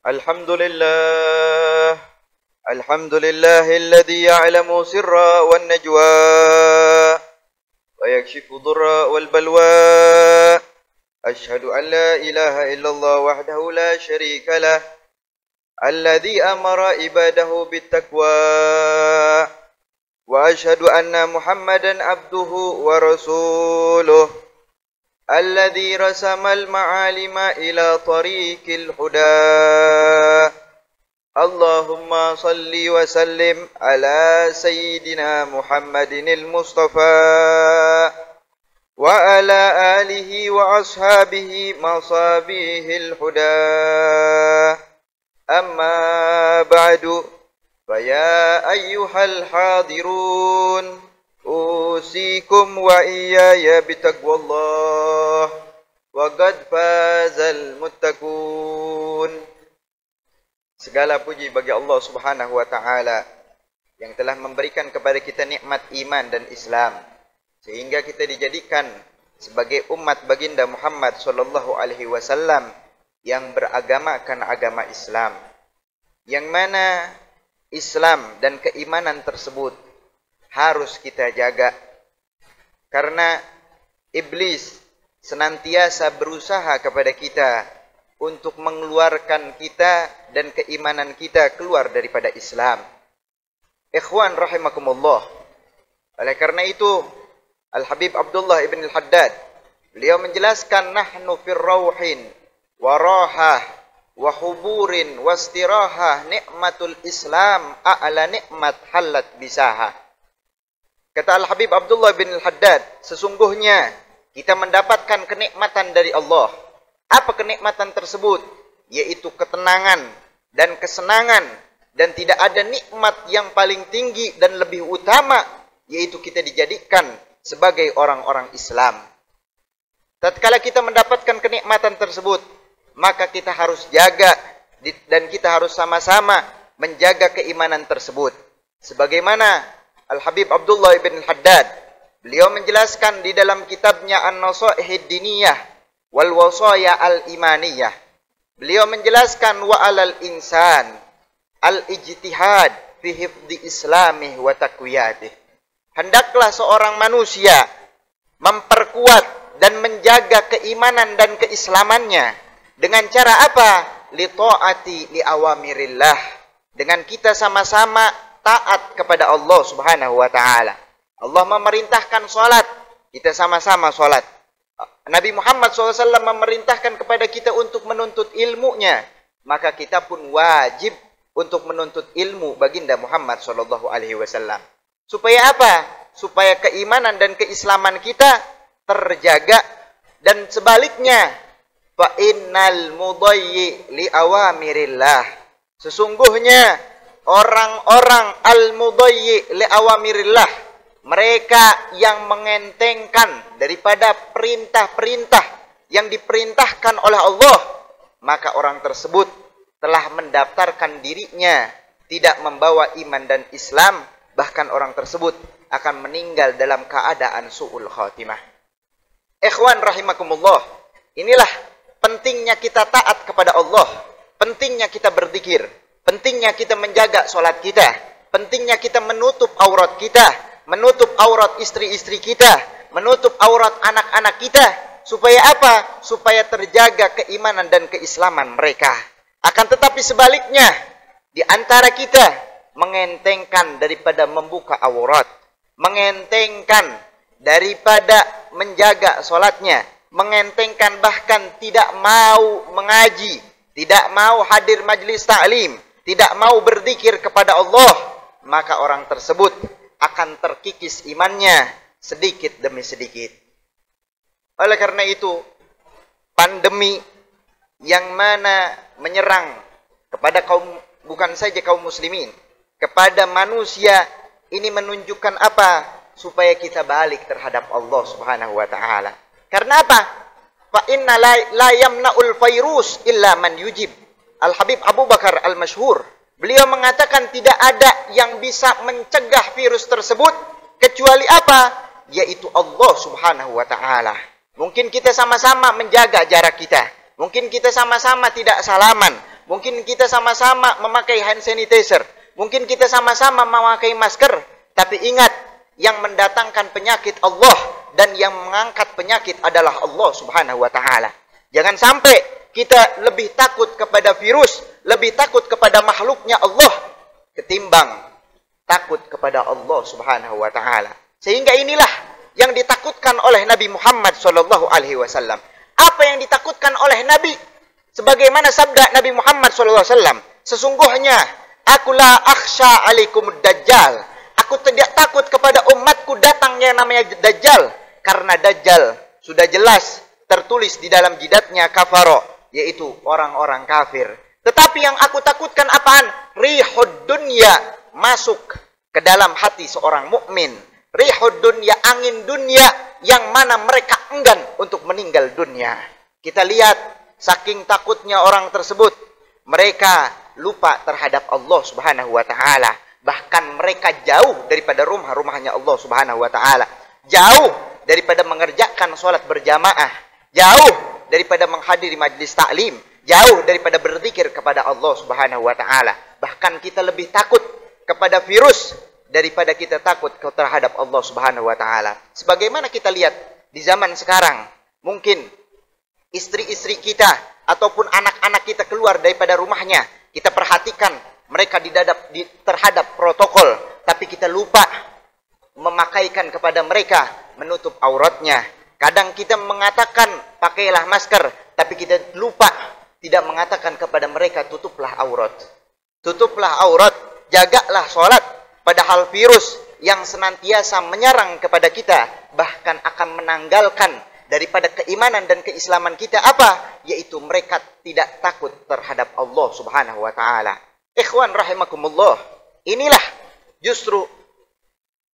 الحمد لله الحمد لله الذي يعلم سر والنجوى ويكشف الضر والبلوى أشهد أن لا إله إلا الله وحده لا شريك له الذي أمر عباده بالتقوى وأشهد أن محمدا عبده ورسوله الذي رسم المعالم إلى طريق الهدى اللهم صل وسلم على سيدنا محمد المصطفى وعلى آله وأصحابه مصابيح الهدى أما بعد فيا أيها الحاضرون أوصيكم وإياي بتقوى الله وقد فاز المتقون. Segala puji bagi Allah Subhanahu wa taala yang telah memberikan kepada kita nikmat iman dan Islam sehingga kita dijadikan sebagai umat baginda Muhammad sallallahu alaihi wasallam yang beragamakan agama Islam, yang mana Islam dan keimanan tersebut harus kita jaga, karena iblis senantiasa berusaha kepada kita untuk mengeluarkan kita dan keimanan kita keluar daripada Islam. Ikhwan rahimakumullah. Oleh karena itu, Al-Habib Abdullah ibn al-Haddad, beliau menjelaskan nahnu fir rauhin wa rahah wa huburin wa istirahah nikmatul Islam a'la nikmat halat bisaha. Kata Al-Habib Abdullah bin Al-Haddad, sesungguhnya kita mendapatkan kenikmatan dari Allah. Apa kenikmatan tersebut? Yaitu ketenangan dan kesenangan, dan tidak ada nikmat yang paling tinggi dan lebih utama, yaitu kita dijadikan sebagai orang-orang Islam. Tatkala kita mendapatkan kenikmatan tersebut, maka kita harus jaga dan kita harus sama-sama menjaga keimanan tersebut. Sebagaimana Al-Habib Abdullah ibn Haddad, beliau menjelaskan di dalam kitabnya An-Nasaihid Diniyah wal Wasaya Al-Imaniyah. Beliau menjelaskan wa alal insan al-ijtihad fi hifdhi islamih wa taqwiyatih. Hendaklah seorang manusia memperkuat dan menjaga keimanan dan keislamannya dengan cara apa? Li ta'ati li awamirillah. Dengan kita sama-sama taat kepada Allah Subhanahu wa taala. Allah memerintahkan salat, kita sama-sama salat. Nabi Muhammad SAW memerintahkan kepada kita untuk menuntut ilmunya, maka kita pun wajib untuk menuntut ilmu baginda Muhammad SAW. Supaya apa? Supaya keimanan dan keislaman kita terjaga, dan sebaliknya, fa innal mudayyi li awamirillah. Sesungguhnya orang-orang al-mudayyi li awamirillah, mereka yang mengentengkan daripada perintah-perintah yang diperintahkan oleh Allah, maka orang tersebut telah mendaftarkan dirinya tidak membawa iman dan Islam, bahkan orang tersebut akan meninggal dalam keadaan su'ul khatimah. Ikhwan rahimakumullah, inilah pentingnya kita taat kepada Allah, pentingnya kita berzikir, pentingnya kita menjaga sholat kita, pentingnya kita menutup aurat kita, menutup aurat istri-istri kita, menutup aurat anak-anak kita. Supaya apa? Supaya terjaga keimanan dan keislaman mereka. Akan tetapi sebaliknya, di antara kita mengentengkan daripada membuka aurat, mengentengkan daripada menjaga sholatnya, mengentengkan bahkan tidak mau mengaji, tidak mau hadir majlis ta'lim, tidak mau berzikir kepada Allah, maka orang tersebut akan terkikis imannya sedikit demi sedikit. Oleh karena itu, pandemi yang mana menyerang kepada bukan saja kaum muslimin, kepada manusia, ini menunjukkan apa? Supaya kita balik terhadap Allah Subhanahu wa taala. Karena apa? Fa inna la yamna'ul virus illa man yujib. Al-Habib Abu Bakar Al-Masyhur, beliau mengatakan tidak ada yang bisa mencegah virus tersebut kecuali apa? Yaitu Allah Subhanahu wa taala. Mungkin kita sama-sama menjaga jarak kita. Mungkin kita sama-sama tidak salaman. Mungkin kita sama-sama memakai hand sanitizer. Mungkin kita sama-sama memakai masker. Tapi ingat, yang mendatangkan penyakit Allah dan yang mengangkat penyakit adalah Allah Subhanahu wa taala. Jangan sampai kita lebih takut kepada virus, lebih takut kepada makhluknya Allah ketimbang takut kepada Allah Subhanahu wa taala. Sehingga inilah yang ditakutkan oleh Nabi Muhammad sallallahu alaihi wasallam. Apa yang ditakutkan oleh Nabi? Sebagaimana sabda Nabi Muhammad sallallahu alaihi wasallam, sesungguhnya aku la akhsha alaikumud dajjal. Aku tidak takut kepada umatku datangnya namanya Dajjal. Karena Dajjal sudah jelas tertulis di dalam jidatnya kafaro, yaitu orang-orang kafir. Tetapi yang aku takutkan apaan? Rihud dunya, masuk ke dalam hati seorang mukmin. Rihud dunya, angin dunia yang mana mereka enggan untuk meninggal dunia. Kita lihat, saking takutnya orang tersebut, mereka lupa terhadap Allah Subhanahu wa taala. Bahkan mereka jauh daripada rumah-rumahnya Allah Subhanahu wa taala. Jauh daripada mengerjakan sholat berjamaah. Jauh daripada menghadiri majlis taklim. Jauh daripada berzikir kepada Allah Subhanahu wa taala. Bahkan kita lebih takut kepada virus daripada kita takut terhadap Allah Subhanahu wa taala. Sebagaimana kita lihat di zaman sekarang, mungkin istri-istri kita ataupun anak-anak kita keluar daripada rumahnya, kita perhatikan mereka terhadap protokol, tapi kita lupa memakaikan kepada mereka menutup auratnya. Kadang kita mengatakan pakailah masker, tapi kita lupa tidak mengatakan kepada mereka tutuplah aurat. Tutuplah aurat, jagalah sholat. Padahal virus yang senantiasa menyerang kepada kita bahkan akan menanggalkan daripada keimanan dan keislaman kita apa? Yaitu mereka tidak takut terhadap Allah Subhanahu wa taala. Ikhwan rahimakumullah, inilah justru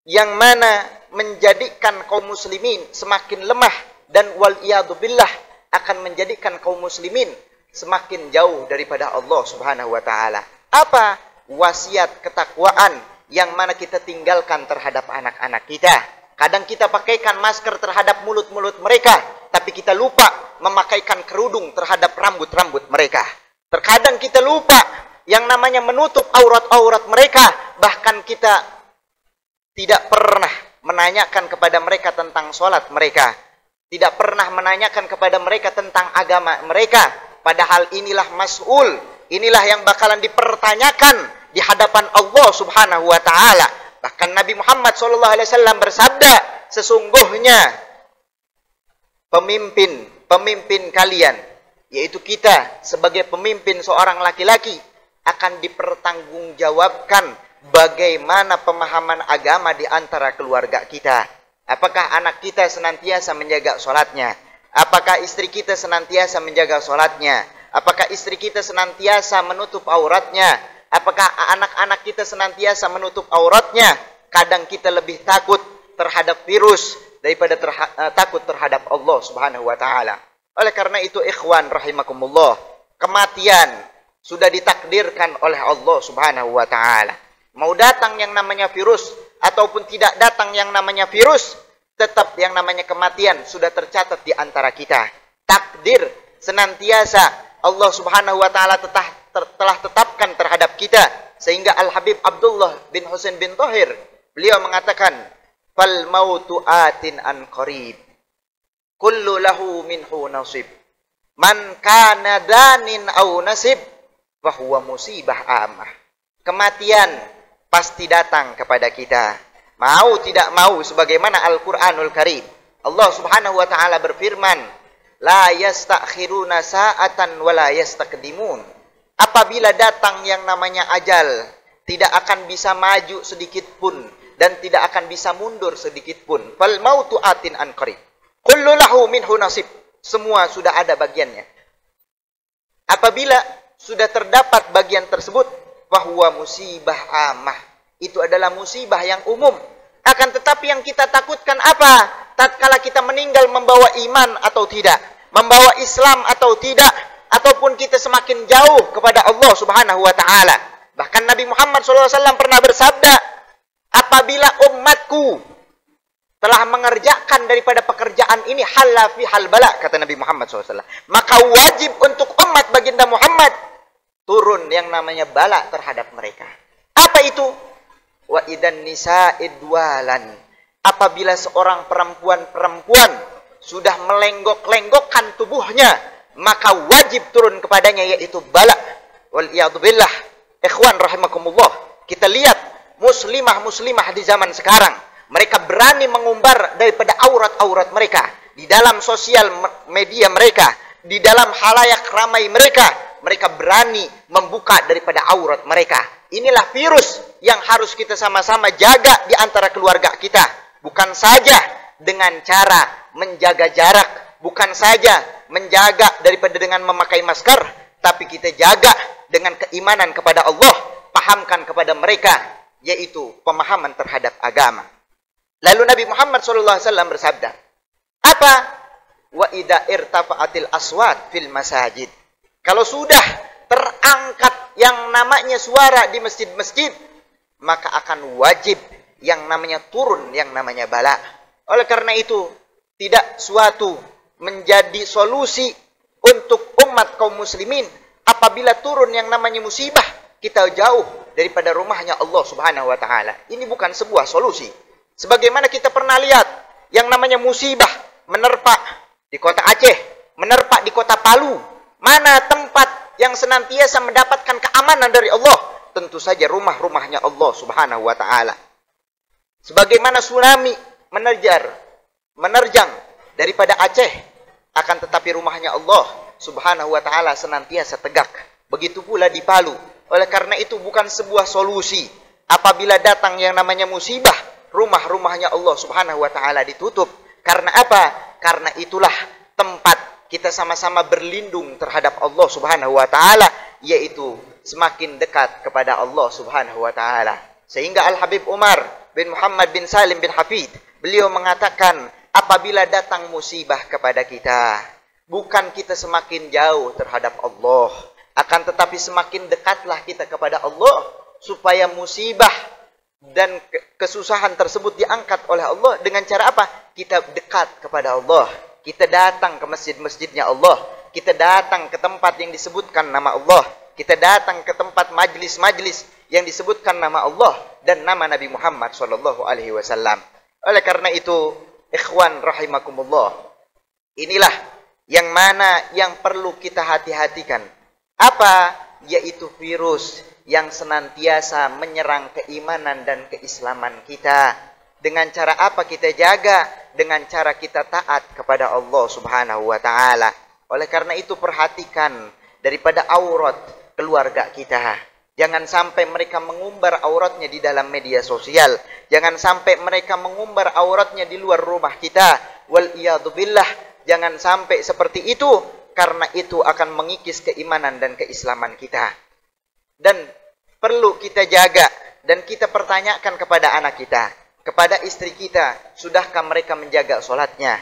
yang mana menjadikan kaum muslimin semakin lemah dan waliyadzubillah akan menjadikan kaum muslimin semakin jauh daripada Allah Subhanahu wa taala. Apa? Wasiat ketakwaan yang mana kita tinggalkan terhadap anak-anak kita. Kadang kita pakaikan masker terhadap mulut-mulut mereka, tapi kita lupa memakaikan kerudung terhadap rambut-rambut mereka. Terkadang kita lupa yang namanya menutup aurat-aurat mereka, bahkan kita tidak pernah menanyakan kepada mereka tentang sholat mereka, tidak pernah menanyakan kepada mereka tentang agama mereka, padahal inilah mas'ul, inilah yang bakalan dipertanyakan di hadapan Allah Subhanahu wa taala. Bahkan Nabi Muhammad SAW bersabda, sesungguhnya pemimpin kalian, yaitu kita sebagai pemimpin seorang laki-laki, akan dipertanggungjawabkan bagaimana pemahaman agama di antara keluarga kita. Apakah anak kita senantiasa menjaga sholatnya? Apakah istri kita senantiasa menjaga sholatnya? Apakah istri kita senantiasa menutup auratnya? Apakah anak-anak kita senantiasa menutup auratnya? Kadang kita lebih takut terhadap virus daripada takut terhadap Allah Subhanahu wa taala. Oleh karena itu ikhwan rahimakumullah, kematian sudah ditakdirkan oleh Allah Subhanahu wa taala. Mau datang yang namanya virus ataupun tidak datang yang namanya virus, tetap yang namanya kematian sudah tercatat di antara kita. Takdir senantiasa Allah Subhanahu wa taala telah tetapkan terhadap kita, sehingga Al-Habib Abdullah bin Husain bin Thahir beliau mengatakan, fal mautu atin an qarib kullu lahu minhu nasib man kana danin au nasib fa huwa musibah amah. Kematian pasti datang kepada kita, mau tidak mau, sebagaimana Al-Qur'anul Karim Allah Subhanahu wa taala berfirman, la yastakhiruna sa'atan wa la yastaqdimun. Apabila datang yang namanya ajal, tidak akan bisa maju sedikit pun dan tidak akan bisa mundur sedikit pun. Fal mautu atin an qarib kullu lahu minhu nasib. Semua sudah ada bagiannya. Apabila sudah terdapat bagian tersebut, fahuwa musibah amah, itu adalah musibah yang umum. Akan tetapi yang kita takutkan apa? Tatkala kita meninggal membawa iman atau tidak, membawa Islam atau tidak, ataupun kita semakin jauh kepada Allah Subhanahu wa taala. Bahkan Nabi Muhammad SAW pernah bersabda, apabila umatku telah mengerjakan daripada pekerjaan ini halla fi hal bala, kata Nabi Muhammad SAW, maka wajib untuk umat baginda Muhammad turun yang namanya bala terhadap mereka. Apa itu? Wa idan nisa'id walan. Apabila seorang perempuan sudah melenggok-lenggokkan tubuhnya, maka wajib turun kepadanya yaitu bala. Wal iyadzubillah. Ikhwan rahimakumullah. Kita lihat muslimah di zaman sekarang. Mereka berani mengumbar daripada aurat-aurat mereka di dalam sosial media mereka, di dalam halayak ramai mereka. Mereka berani membuka daripada aurat mereka. Inilah virus yang harus kita sama-sama jaga di antara keluarga kita. Bukan saja dengan cara menjaga jarak, bukan saja menjaga daripada dengan memakai masker, tapi kita jaga dengan keimanan kepada Allah, pahamkan kepada mereka, yaitu pemahaman terhadap agama. Lalu Nabi Muhammad SAW bersabda, apa? Wa idza irtafa'atil aswat fil masajid. Kalau sudah terangkat yang namanya suara di masjid-masjid, maka akan wajib yang namanya turun yang namanya bala. Oleh karena itu, tidak suatu menjadi solusi untuk umat kaum muslimin apabila turun yang namanya musibah, kita jauh daripada rumahnya Allah Subhanahu wa taala. Ini bukan sebuah solusi. Sebagaimana kita pernah lihat yang namanya musibah menerpa di kota Aceh, menerpa di kota Palu. Mana tempat yang senantiasa mendapatkan keamanan dari Allah? Tentu saja rumah-rumahnya Allah Subhanahu wa taala. Sebagaimana tsunami menerjang daripada Aceh, akan tetapi rumahnya Allah Subhanahu wa taala senantiasa tegak. Begitu pula di Palu. Oleh karena itu bukan sebuah solusi apabila datang yang namanya musibah, rumah-rumahnya Allah Subhanahu wa taala ditutup. Karena apa? Karena itulah tempat kita sama-sama berlindung terhadap Allah Subhanahu wa taala, yaitu semakin dekat kepada Allah Subhanahu wa taala. Sehingga Al-Habib Umar bin Muhammad bin Salim bin Hafid, beliau mengatakan, apabila datang musibah kepada kita, bukan kita semakin jauh terhadap Allah, akan tetapi semakin dekatlah kita kepada Allah, supaya musibah dan kesusahan tersebut diangkat oleh Allah dengan cara apa? Kita dekat kepada Allah. Kita datang ke masjid-masjidnya Allah. Kita datang ke tempat yang disebutkan nama Allah. Kita datang ke tempat majlis-majlis yang disebutkan nama Allah dan nama Nabi Muhammad SAW. Oleh karena itu, ikhwan rahimakumullah, inilah yang mana yang perlu kita hati-hatikan. Apa? Yaitu virus yang senantiasa menyerang keimanan dan keislaman kita. Dengan cara apa kita jaga? Dengan cara kita taat kepada Allah Subhanahu wa taala. Oleh karena itu perhatikan daripada aurat keluarga kita. Jangan sampai mereka mengumbar auratnya di dalam media sosial. Jangan sampai mereka mengumbar auratnya di luar rumah kita. Wal iyadzubillah. Jangan sampai seperti itu, karena itu akan mengikis keimanan dan keislaman kita. Dan perlu kita jaga dan kita pertanyakan kepada anak kita, kepada istri kita, sudahkah mereka menjaga sholatnya?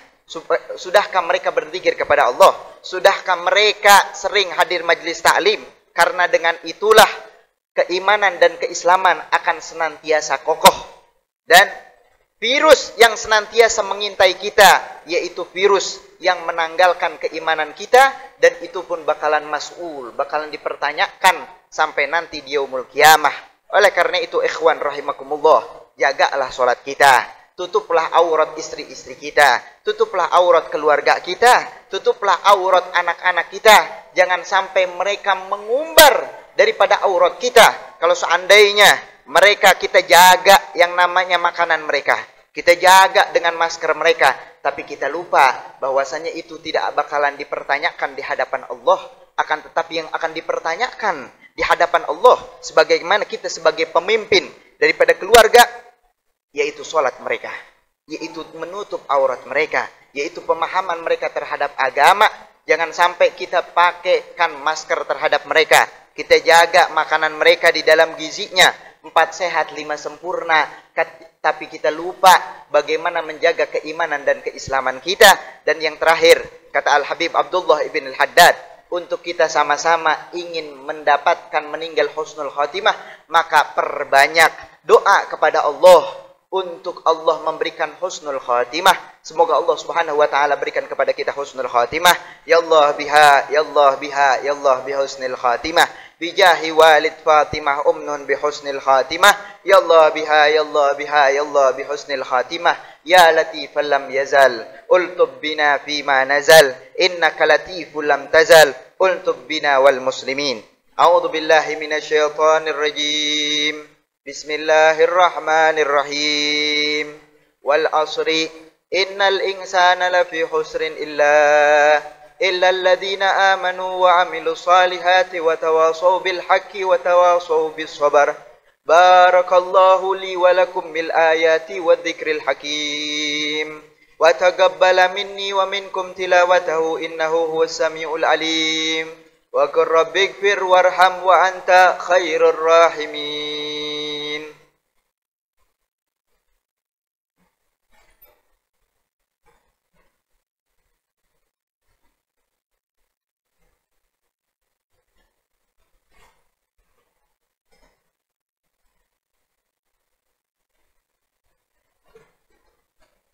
Sudahkah mereka berzikir kepada Allah? Sudahkah mereka sering hadir majlis ta'lim? Karena dengan itulah keimanan dan keislaman akan senantiasa kokoh. Dan virus yang senantiasa mengintai kita, yaitu virus yang menanggalkan keimanan kita, dan itu pun bakalan mas'ul, bakalan dipertanyakan sampai nanti di yaumul qiyamah. Oleh karena itu ikhwan rahimakumullah, jagalah sholat kita, tutuplah aurat istri-istri kita, tutuplah aurat keluarga kita, tutuplah aurat anak-anak kita. Jangan sampai mereka mengumbar daripada aurat kita. Kalau seandainya mereka kita jaga yang namanya makanan mereka, kita jaga dengan masker mereka, tapi kita lupa bahwasanya itu tidak bakalan dipertanyakan di hadapan Allah, akan tetapi yang akan dipertanyakan di hadapan Allah sebagaimana kita sebagai pemimpin daripada keluarga, yaitu sholat mereka, yaitu menutup aurat mereka, yaitu pemahaman mereka terhadap agama. Jangan sampai kita pakaikan masker terhadap mereka. Kita jaga makanan mereka di dalam gizinya, 4 sehat 5 sempurna, tapi kita lupa bagaimana menjaga keimanan dan keislaman kita. Dan yang terakhir, kata Al-Habib Abdullah ibn Al-Haddad, untuk kita sama-sama ingin mendapatkan meninggal husnul khatimah, maka perbanyak doa kepada Allah untuk Allah memberikan husnul khatimah. Semoga Allah Subhanahu wa taala berikan kepada kita husnul khatimah. Ya Allah biha, ya Allah biha, ya Allah bi husnul khatimah. bijahi walid Fatimah umnun bihusnil khatimah ya Allah biha ya Allah biha ya Allah bihusnil khatimah ya latifan lam yazal ultub bina fima nazal innaka latiful lam tazal ultub bina wal muslimin. A'udzu billahi minasyaitonir rajim. Bismillahirrahmanirrahim. Wal asri innal insana lafi khusrin illa alladhina amanu wa amilus salihati wa tawasaw bil haqqi wa tawasaw bis sabr. Barakallahu li wa lakum bil ayati wa dzikril hakim. Wa taqabbala minni wa minkum tilawatahu innahu huwas samiul alim. Wa qur rabbighfir warham wa anta khairur rahimin.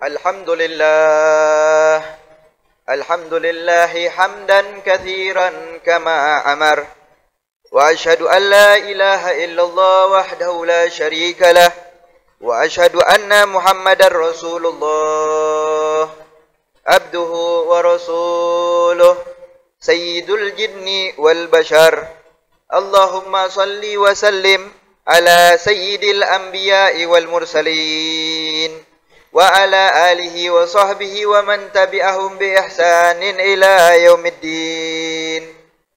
Alhamdulillah. Alhamdulillahi hamdan kathiran kama amar. Wa ashhadu an la ilaha illallah wahdahu la sharika lah. Wa ashhadu anna Muhammadar Rasulullah. Abduhu wa rasuluh. Sayyidul jinni wal bashar. Allahumma salli wa sallim ala sayyidil anbiya'i wal mursalin. Wa ala alihi wa sahbihi wa man tabi'ahum bi ihsanin ila yaumiddin.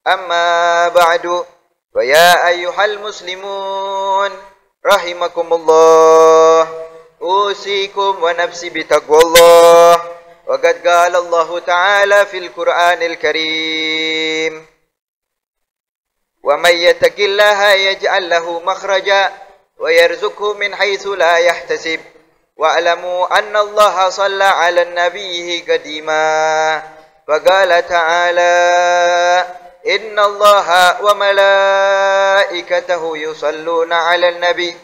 Amma ba'du. Wa ya ayyuhal muslimun rahimakumullah. Usikum wa nafsi bitaqwallah. Wa qad qala Allah ta'ala fil Qur'anil Karim. Wa may yattaqillaha yaj'al lahu makhraja wa yarzuqhu min haitsu la yahtasib. واعلموا أن الله صلى على النبي قديما فقال تعالى إن الله وملائكته يصلون على النبي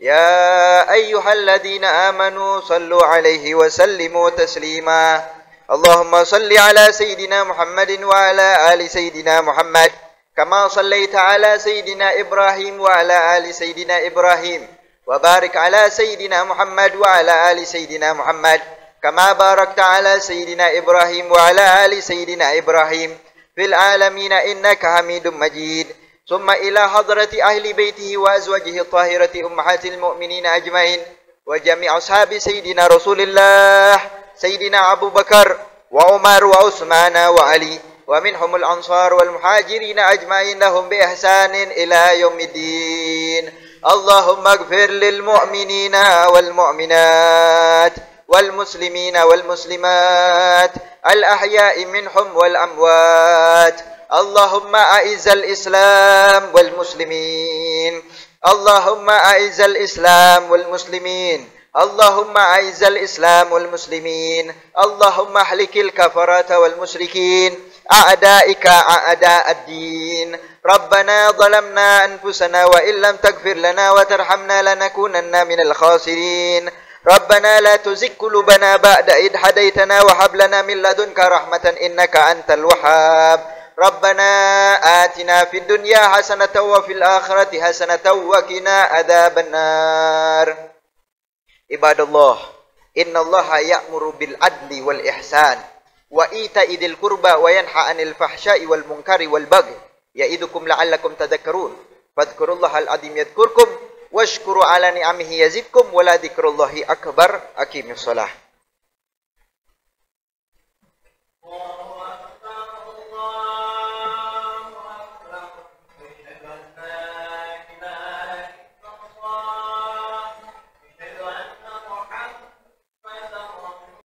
يا أيها الذين آمنوا صلوا عليه وسلموا تسليما اللهم صل على سيدنا محمد وعلى آل سيدنا محمد كما صليت على سيدنا إبراهيم وعلى آل سيدنا إبراهيم وبارك على سيدنا محمد وعلى آل سيدنا محمد كما باركت على سيدنا إبراهيم وعلى آل سيدنا إبراهيم في العالمين إنك حميد مجيد ثم إلى حضرة أهل بيته وأزواجه الطاهرة أمهات المؤمنين أجمعين وجميع أصحاب سيدنا رسول الله سيدنا أبو بكر وعمر وعثمان وعلي ومنهم الأنصار والمهاجرين أجمعين لهم بإحسان إلى يوم الدين. اللهم اغفر للمؤمنين والمؤمنات والمسلمين والمسلمات الأحياء منهم والأموات. اللهم أعز الإسلام والمسلمين. اللهم أعز الإسلام والمسلمين. اللهم أعز الإسلام والمسلمين. اللهم اهلك الكفرة والمشركين أعدائك أعداء الدين. ربنا ظلمنا أنفسنا وإن لم تغفر لنا وترحمنا لنكونن من الخاسرين. ربنا لا تزغ قلوبنا بعد إذ هديتنا وهب لنا من لدنك رحمة إنك أنت الوهاب. ربنا آتنا في الدنيا حسنة وفي الآخرة حسنة وقنا عذاب النار. عباد الله إن الله يأمر بالعدل والإحسان وإيتاء ذي القربى وينهى عن الفحشاء والمنكر والبغي يعظكم لعلكم تذكرون فاذكروا الله العظيم يذكركم واشكروا على نعمه يزدكم ولذكر الله أكبر. أقيموا الصلاة.